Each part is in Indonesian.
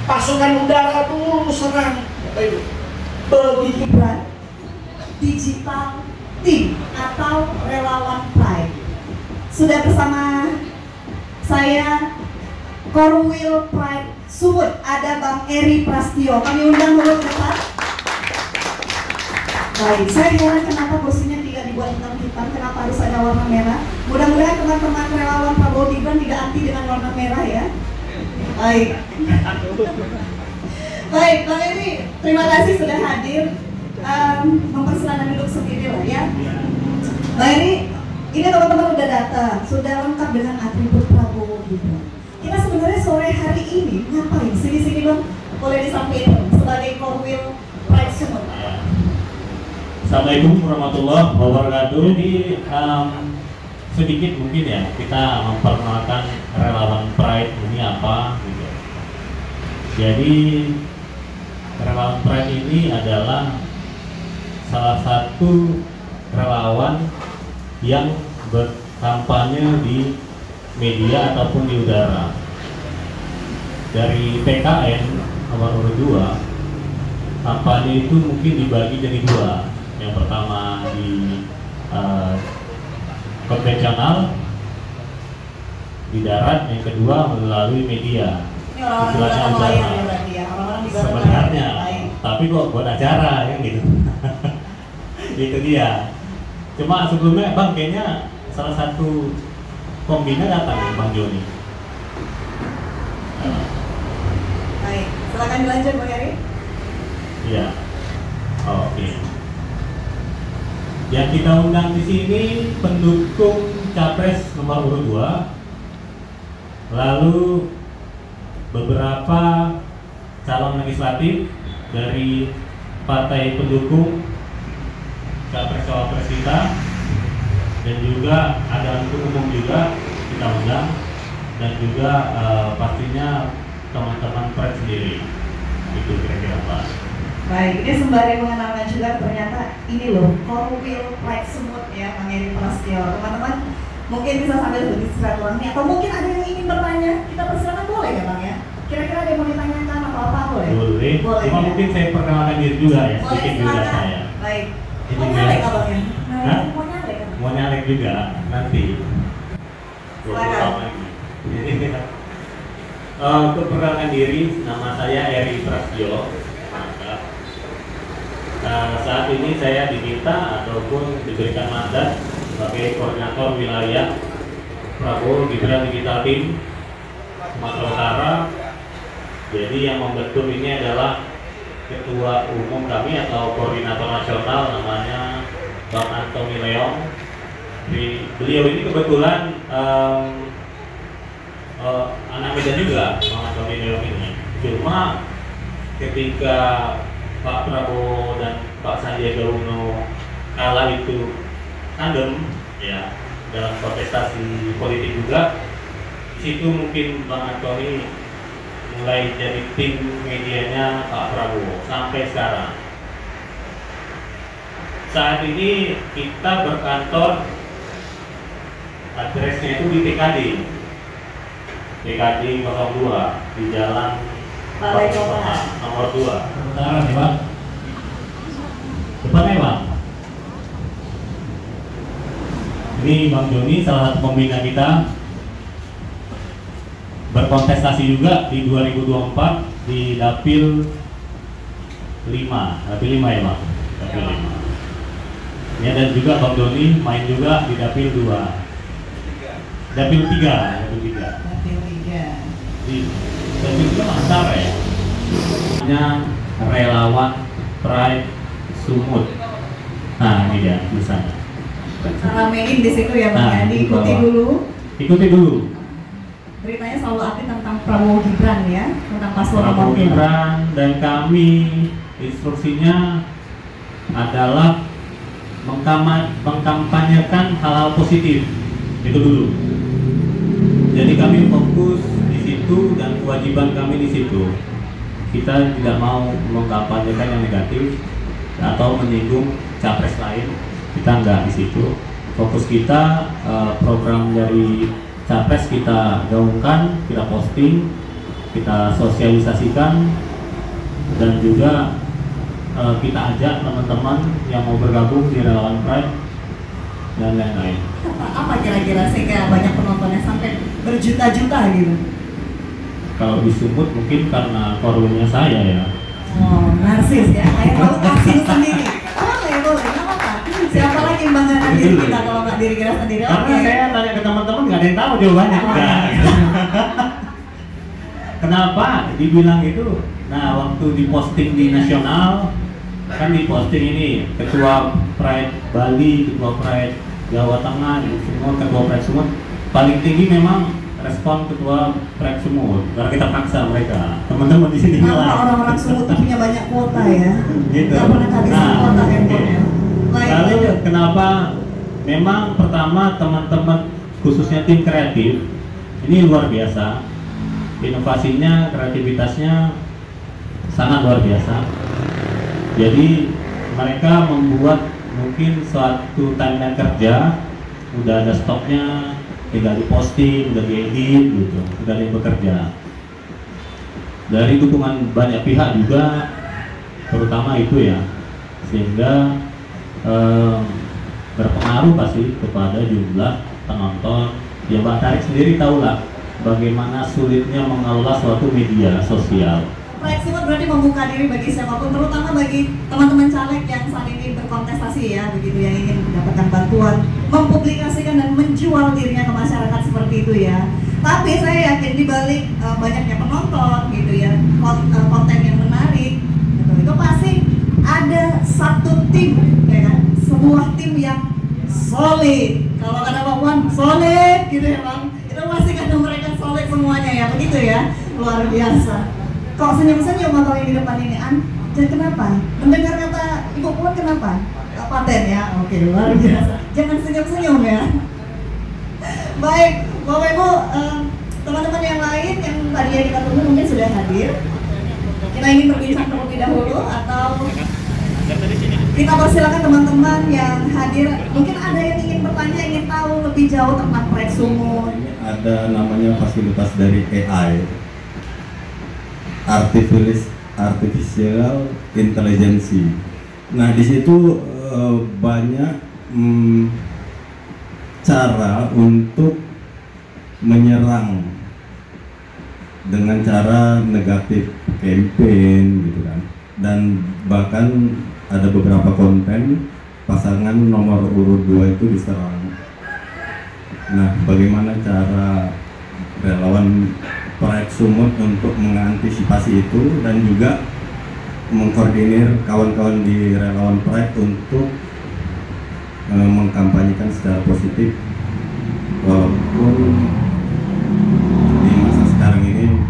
pasukan udara dulu serang. Bobi Gibran Digital Team atau Relawan Pride. Sudah bersama saya Korwil Pride Sumut, ada Bang Eri Prastio. Kami undang dulu ke depan. Baik, saya heran kenapa kursinya tidak dibuat hitam-hitam, kenapa harus ada warna merah. Mudah-mudahan teman-teman relawan Prabowo Gibran tidak anti dengan warna merah ya. Baik. Baik, Bang Eri, terima kasih sudah hadir. Mempersilakan duduk sendiri lah ya. Bang Eri, ini teman-teman udah datang, sudah lengkap dengan atribut Prabowo Gibran. Kita sebenarnya sore hari ini ngapain? Sini-sini dong, boleh disampaikan sebagai Korwil Pride Sumut. Assalamualaikum warahmatullahi wabarakatuh. Jadi sedikit mungkin ya kita memperkenalkan relawan Pride ini apa gitu. Jadi relawan Pride ini adalah salah satu relawan yang berkampanye di media ataupun di udara. Dari PKN nomor 2, kampanye itu mungkin dibagi jadi 2. Yang pertama di konvensional di darat, yang kedua melalui media. Istilahnya udara. Sebenarnya, tapi kok buat acara ya gitu. Itu dia. Cuma sebelumnya Bang, kayaknya salah satu pembina datang, Bang Joni. Baik, silakan dilanjut Bang Eri. Iya. Oke. Yang kita undang di sini pendukung capres nomor urut 2, lalu beberapa calon legislatif dari partai pendukung capres-cawapres kita, dan juga ada untuk umum juga kita undang, dan juga pastinya teman-teman Pride sendiri. Itu kira-kira Pak. Baik, ini sembari mengenalkan juga ternyata ini loh Korwil Pride Sumut ya, Bang Eri Prastio. Teman-teman mungkin bisa sambil bersilaturahmi atau mungkin ada yang ingin bertanya, kita persilakan, boleh ya Bang ya? Kira-kira ada yang mau ditanyakan atau apa boleh? Boleh. Cuma ya? Mungkin saya perkenalkan diri juga ya, sedikit juga saya. Baik. Ini Mau nyalek Abang ya? Mau nyalek kan? Mau nyalek juga nanti. Silakan. Untuk perkenalkan diri, nama saya Eri Prastio. Saat ini saya diminta ataupun diberikan mandat sebagai koordinator wilayah Prabowo Gibran Digital Team Sumatera Utara. Jadi yang membentuk ini adalah ketua umum kami atau koordinator nasional, namanya Bang Antoni Leong. Beliau ini kebetulan anak Medan juga, Bang Antoni Leong ini. Cuma ketika Pak Prabowo dan Pak Sandiaga Uno kala itu tandem ya dalam kontestasi politik juga, di situ mungkin Bang Antoni mulai jadi tim medianya Pak Prabowo sampai sekarang. Saat ini kita berkantor, adresnya itu di TKD 02 di Jalan Balai Kota nomor 2. Sekarang nih Pak. Depannya Pak. Ini Bang Joni, salah satu pembina kita, berkontestasi juga di 2024 di Dapil 5. Dapil 5 ya Pak. Dapil 5. Ya, dan juga Bang Joni main juga di Dapil 2. Dapil 3. Dapil 3. Di Dapil 3 Makassar ya. Relawan Pride Sumut. Nah, ini dia misalnya. Ramein di situ ya Bang ya, diikuti dulu. Ikuti dulu. Beritanya selalu update tentang Prabowo Gibran ya, tentang paslon Prabowo nomor 2. Gibran, dan kami instruksinya adalah mengkampanyekan hal-hal positif. Itu dulu. Jadi kami fokus di situ dan kewajiban kami di situ. Kita tidak mau mengkampanyekan yang negatif atau menyinggung capres lain. Kita enggak di situ. Fokus kita program dari capres kita gaungkan, kita posting, kita sosialisasikan dan juga kita ajak teman-teman yang mau bergabung di Relawan Pride dan lain-lain. Apa kira-kira sehingga banyak penontonnya sampai berjuta-juta gitu? Kalau di Sumut mungkin karena forumnya saya ya. Oh, narsis ya, kayak tahu kasih sendiri. Boleh, nggak apa-apa. Siapa lagi yang banggakan diri kita kalau nggak diri kita sendiri? Karena saya tanya ke teman-teman nggak ada yang tahu jawabannya. Kenapa dibilang itu? Nah, waktu diposting di nasional, kan diposting ini Ketua Pride Bali, Ketua Pride Jawa Tengah, semua Ketua Pride semua. Paling tinggi memang respon Ketua Pride Sumut, karena kita paksa mereka. Teman-teman di sini bilang orang-orang Sumut punya banyak kuota ya. Gitu. Nggak pernah kehabisan kuota handphonenya. Lalu kenapa? Memang pertama teman-teman khususnya tim kreatif ini luar biasa, inovasinya, kreativitasnya sangat luar biasa. Jadi mereka membuat mungkin suatu timeline kerja, udah ada stoknya, tinggal diposting, udah diedit gitu, udah ada yang bekerja. Dari dukungan banyak pihak juga, terutama itu ya, sehingga berpengaruh pasti kepada jumlah penonton. Ya Mbak Tarik sendiri tahulah bagaimana sulitnya mengelola suatu media sosial. Pride Sumut berarti membuka diri bagi siapapun, terutama bagi teman-teman caleg yang saat ini berkontestasi ya, begitu yang ingin mendapatkan bantuan, mempublikasikan dan menjual dirinya ke masyarakat seperti itu ya. Tapi saya yakin di balik banyaknya penonton gitu ya, konten yang menarik, gitu, itu pasti ada satu tim, ya kan? Sebuah tim yang solid. Kalau kata Pak Puan, solid gitu ya Bang. Itu pasti karena mereka solid semuanya ya, begitu ya, luar biasa. Kok senyum-senyum atau yang di depan ini jadi kenapa? Mendengar kata Ibu Puan kenapa? Paten ya, oke luar biasa. Jangan senyum-senyum ya. Baik, Bapak Ibu, teman-teman yang lain yang tadi yang kita tunggu mungkin sudah hadir. Kita ingin berbincang terlebih dahulu atau kita persilakan teman-teman yang hadir. Mungkin ada yang ingin bertanya, ingin tahu lebih jauh tentang Pride Sumut. Ini ada namanya fasilitas dari AI, Artificial Intelligence. Nah di situ banyak cara untuk menyerang dengan cara negatif campaign gitu kan, dan bahkan ada beberapa konten pasangan nomor urut 2 itu diserang. Nah bagaimana cara relawan Pride Sumut untuk mengantisipasi itu dan juga mengkoordinir kawan-kawan di relawan Pride untuk mengkampanyekan secara positif walaupun di masa sekarang ini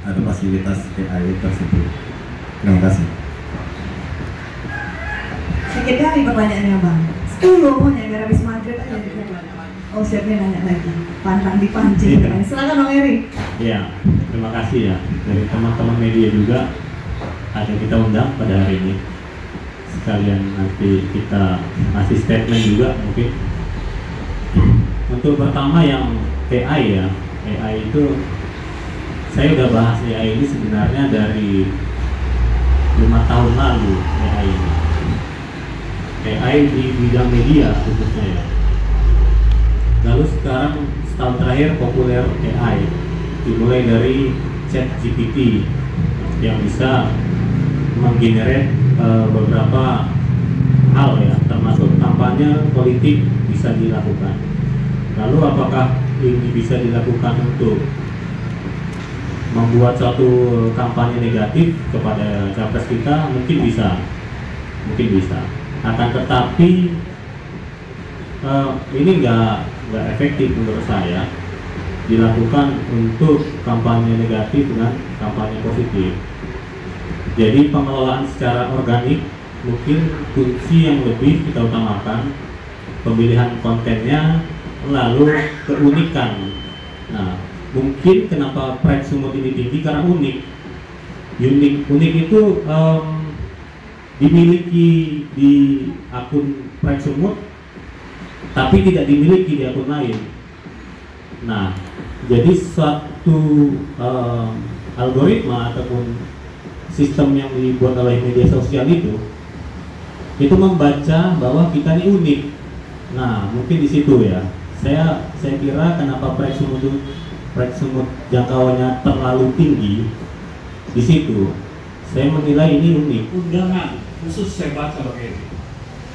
ada fasilitas AI tersebut. Terima kasih. Sedikit kali pertanyaannya Bang. 10 pokoknya biar habis maghrib aja. Oh siapnya nanya lagi, pantang dipancing. Iya. Silakan Om Eri. Ya, terima kasih ya dari teman-teman media juga ada kita undang pada hari ini. Sekalian nanti kita kasih statement juga mungkin. Untuk pertama yang AI ya, AI itu saya udah bahas AI ini sebenarnya dari 5 tahun lalu AI ini. AI di bidang media khususnya ya. Lalu sekarang setahun terakhir populer AI, dimulai dari ChatGPT yang bisa menggenerate beberapa hal ya, termasuk kampanye politik bisa dilakukan. Lalu apakah ini bisa dilakukan untuk membuat suatu kampanye negatif kepada capres kita? Mungkin bisa, Akan tetapi ini nggak efektif menurut saya dilakukan untuk kampanye negatif dengan kampanye positif. Jadi pengelolaan secara organik mungkin kunci yang lebih kita utamakan, pemilihan kontennya, lalu keunikan. Nah, mungkin kenapa Pride Sumut ini tinggi karena unik itu dimiliki di akun Pride Sumut tapi tidak dimiliki di akun lain. Nah, jadi suatu algoritma ataupun sistem yang dibuat oleh media sosial itu membaca bahwa kita ini unik. Nah, mungkin di situ ya. Saya kira kenapa proyek sumut jangkauannya terlalu tinggi di situ. Saya menilai ini unik. Undangan khusus saya baca begini.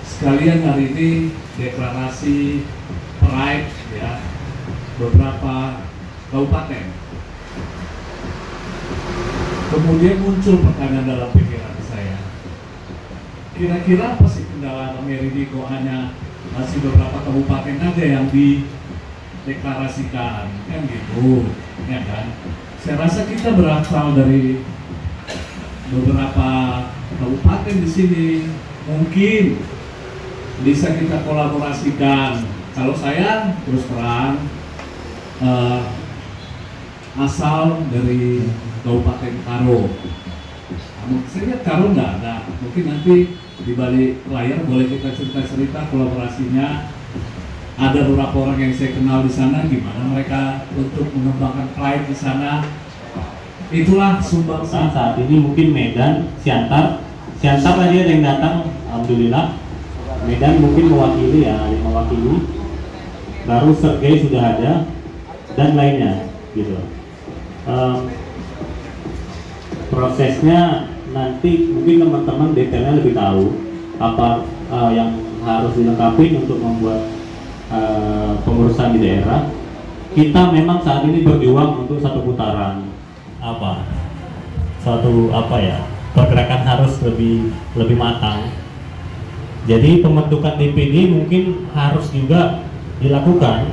Sekalian hari ini deklarasi Pride ya beberapa kabupaten. Kemudian muncul pertanyaan dalam pikiran saya. Kira-kira apa sih kendala Meri kok hanya masih beberapa kabupaten aja yang dideklarasikan, kan gitu, ya kan? Saya rasa kita berasal dari beberapa kabupaten di sini, mungkin bisa kita kolaborasikan. Kalau saya terus terang asal dari Kabupaten Karo. Saya lihat Karo nggak ada. Mungkin nanti di balik layar boleh kita cerita-cerita kolaborasinya. Ada beberapa orang yang saya kenal di sana, gimana mereka untuk mengembangkan Pride di sana. Itulah sumbangsi. Saat ini mungkin Medan, Siantar tadi ada yang datang, alhamdulillah. Medan mungkin mewakili ya, baru Sergei sudah ada dan lainnya gitu. Prosesnya nanti mungkin teman-teman detailnya lebih tahu apa yang harus dilengkapi untuk membuat pengurusan di daerah. Kita memang saat ini berjuang untuk satu putaran pergerakan harus lebih matang. Jadi pembentukan DPD mungkin harus juga dilakukan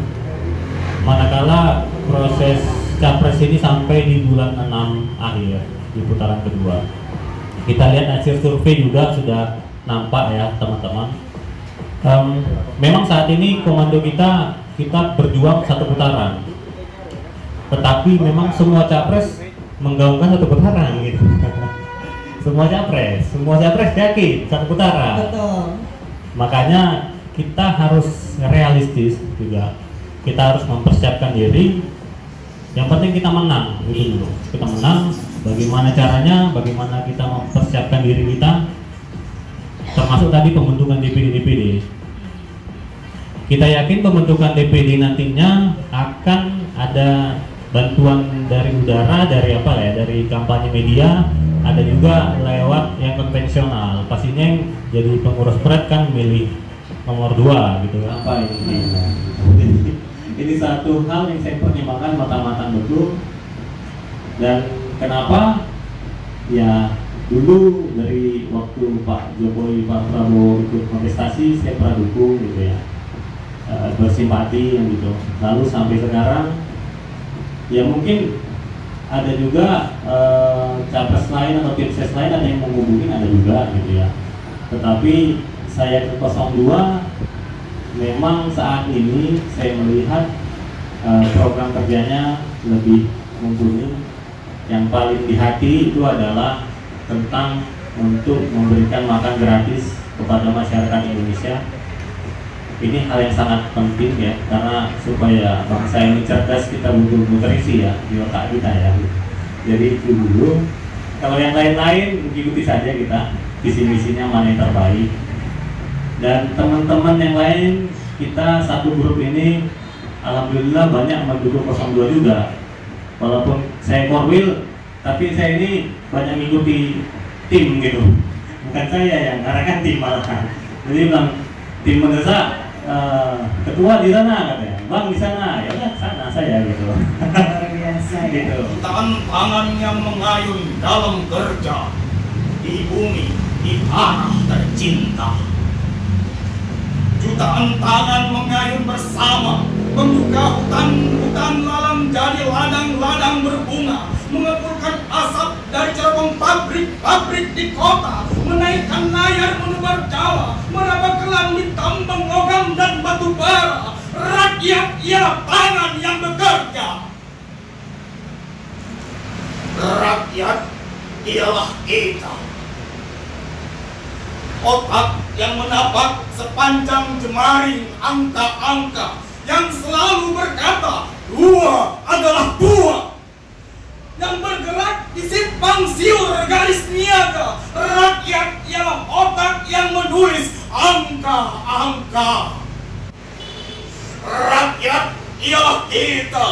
manakala proses capres ini sampai di bulan 6 akhir di putaran kedua. Kita lihat hasil survei juga sudah nampak ya teman-teman. Memang saat ini komando kita berjuang satu putaran, tetapi memang semua capres menggaungkan satu putaran gitu. semua capres yakin satu putaran. Betul. Makanya kita harus realistis juga. Kita harus mempersiapkan diri. Yang penting kita menang gitu dulu. Kita menang. Bagaimana caranya? Bagaimana kita mempersiapkan diri kita? Termasuk tadi pembentukan DPD. Kita yakin pembentukan DPD nantinya akan ada bantuan dari udara, dari kampanye media. Ada juga lewat yang konvensional. Pastinya yang jadi pengurus Pride kan milih nomor 2 gitu. Apa ini? Ini satu hal yang saya pertimbangkan matang-matang betul. Dan kenapa? Ya dulu dari waktu Pak Jokowi, Pak Prabowo ikut kontestasi, saya pernah dukung gitu ya, bersimpati yang gitu. Lalu sampai sekarang, ya mungkin ada juga capres lain atau tim ses lain ada yang menghubungi, ada juga gitu ya. Tetapi saya ke 02 memang saat ini saya melihat program kerjanya lebih mumpuni. Yang paling di hati itu adalah tentang untuk memberikan makan gratis kepada masyarakat Indonesia. Ini hal yang sangat penting ya, karena supaya bangsa ini cerdas kita butuh nutrisi ya di otak kita ya. Jadi itu dulu. Kalau yang lain-lain ikuti saja kita visi misinya mana yang terbaik. Dan teman-teman yang lain kita satu grup ini alhamdulillah banyak mendukung 02 juga. Walaupun saya korwil, tapi saya ini banyak mengikuti tim gitu. Bukan saya yang ngarahkan tim malah. Jadi bilang tim mendesak. Ketua di sana katanya, bang di sana, ya udah sana saya gitu. Luar biasa ya. Gitu. Tangan yang mengayun dalam kerja di bumi, di tanah tercinta. Jutaan tangan mengayun bersama, membuka hutan-hutan lalang jadi ladang-ladang berbunga, mengepulkan asap dari cerobong pabrik-pabrik di kota, menaikkan layar menebar Jawa, meraba ke langit tambang logam dan batu bara. Rakyat ialah tangan yang bekerja. Rakyat ialah kita. Otak yang menapak sepanjang jemari angka-angka, yang selalu berkata 2 adalah 2. yang bergerak di simpang siur garis niaga. Rakyat ialah otak yang menulis angka-angka. Rakyat ialah kita.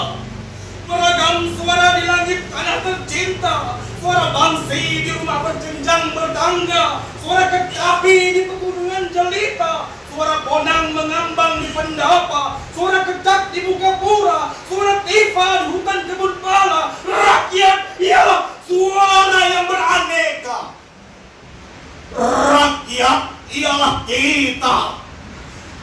Beragam suara di langit tanah tercinta, suara bangsi di rumah berjenjang bertangga, suara kecapi di pegunungan jelita, suara ponang mengambang di pendapa, suara kecak di muka pura, suara tifa di hutan kebun pala. Rakyat ialah suara yang beraneka. Rakyat ialah kita.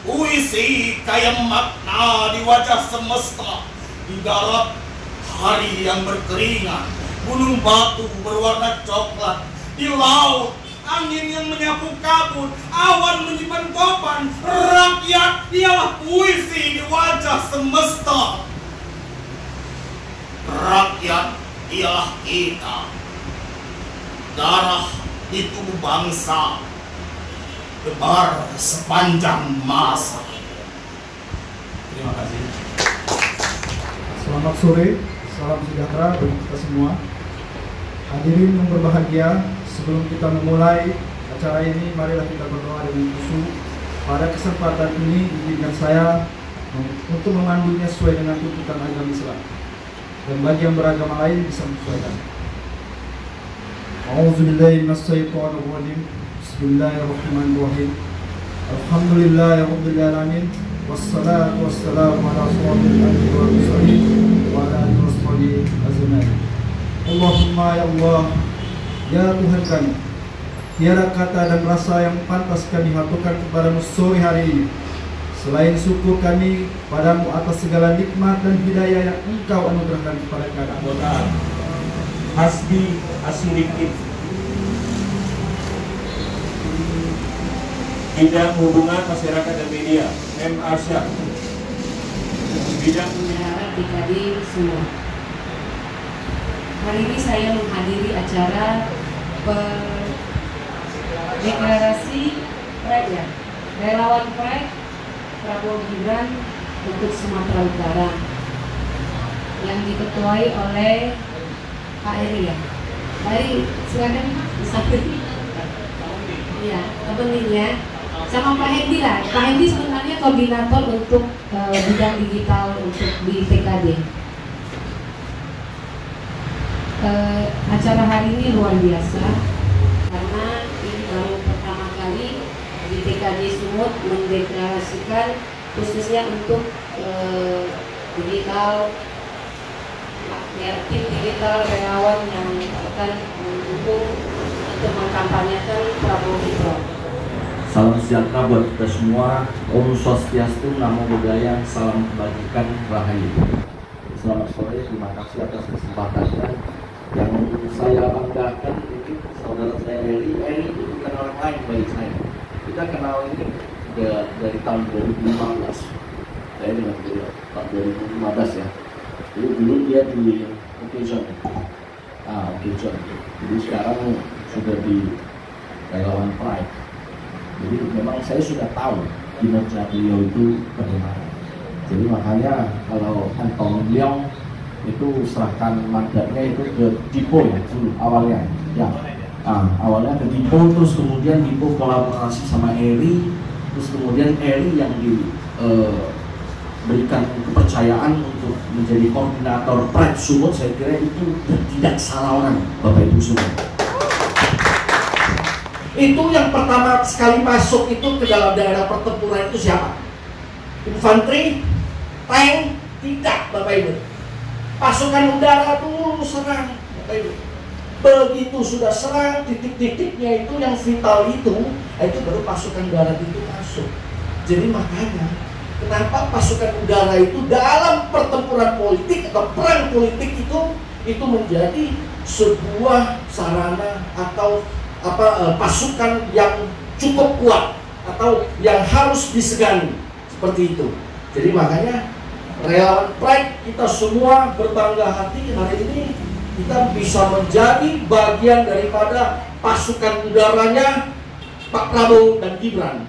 Puisi kaya makna di wajah semesta. Di darat hari yang berkeringat, gunung batu berwarna coklat. Di laut angin yang menyapu kabut, awan menyimpan topan. Rakyat ialah puisi di wajah semesta. Rakyat ialah kita. Darah di tubuh bangsa debar sepanjang masa. Terima kasih. Selamat sore, salam sejahtera bagi kita semua. Hadirin yang berbahagia, sebelum kita memulai acara ini, marilah kita berdoa dengan khusyuk. Pada kesempatan ini, izinkan saya untuk memandunya sesuai dengan tuntutan agama Islam. Dan bagi yang beragama lain bisa menyesuaikan. A'udzubillahi minasyaitonir rajim. Bismillahirrahmanirrahim. Alhamdulillahirabbil alamin. Wassalatu wassalamu ala asyrofil anbiya'i wal mursalin wa ala alihi washabihi ajmain. Allahumma ya Allah, ya Tuhan kami, tiada kata dan rasa yang pantas kami haturkan kepadamu sore hari ini selain syukur kami padamu atas segala nikmat dan hidayah yang Engkau anugerahkan kepada kami. Hasbi Asyidikin, Bidang Hubungan Masyarakat dan Media, M. Arsyad. Bidang Bendahara PKD semua. Hari ini saya menghadiri acara deklarasi raja relawan proyek Prabowo Gibran untuk Sumatera Utara yang diketuai oleh Pak Eri ya. Pak Eri, silakan bisa. Iya, kepentingnya sama Pak Hendi lah. Pak Hendi sebenarnya koordinator untuk bidang digital untuk di TKD. Acara hari ini luar biasa karena ini baru pertama kali di TKD Sumut mendeklarasikan khususnya untuk digital, ya, tim digital relawan yang akan mendukung untuk mengkampanyekan Prabowo Gibran. Salam sejahtera buat kita semua. Om Swastiastu, Namo Buddhaya, salam kebajikan, rahayu. Selamat sore, terima kasih atas kesempatannya. Yang saya banggakan itu saudara saya Eri itu bukan orang lain bagi saya. Kita kenal ini dari tahun 2015. Saya dengan beliau tahun 2015 ya. Jadi dulu dia di Okejon. Okejon. Jadi sekarang sudah di relawan Pride. Jadi memang saya sudah tahu kinerja beliau itu bagaimana. Jadi makanya kalau Antong Leong itu serahkan mandatnya itu ke Dipo ya dulu awalnya. Ya. Awalnya ke Dipo, terus kemudian Dipo kolaborasi sama Eri, terus kemudian Eri yang diberikan kepercayaan untuk menjadi koordinator Pride Sumut. Saya kira itu tidak salah orang, Bapak Ibu semua. Itu yang pertama sekali masuk itu ke dalam daerah pertempuran itu siapa? Infanteri, tank, tidak, Bapak Ibu. Pasukan udara dulu serang, Bapak Ibu. Begitu sudah serang, titik-titiknya itu yang vital itu baru pasukan darat itu masuk. Jadi makanya kenapa pasukan udara itu dalam pertempuran politik atau perang politik itu menjadi sebuah sarana atau pasukan yang cukup kuat atau yang harus disegani seperti itu. Jadi makanya relawan Pride kita semua berbangga hati hari ini kita bisa menjadi bagian daripada pasukan udaranya Pak Prabowo dan Gibran.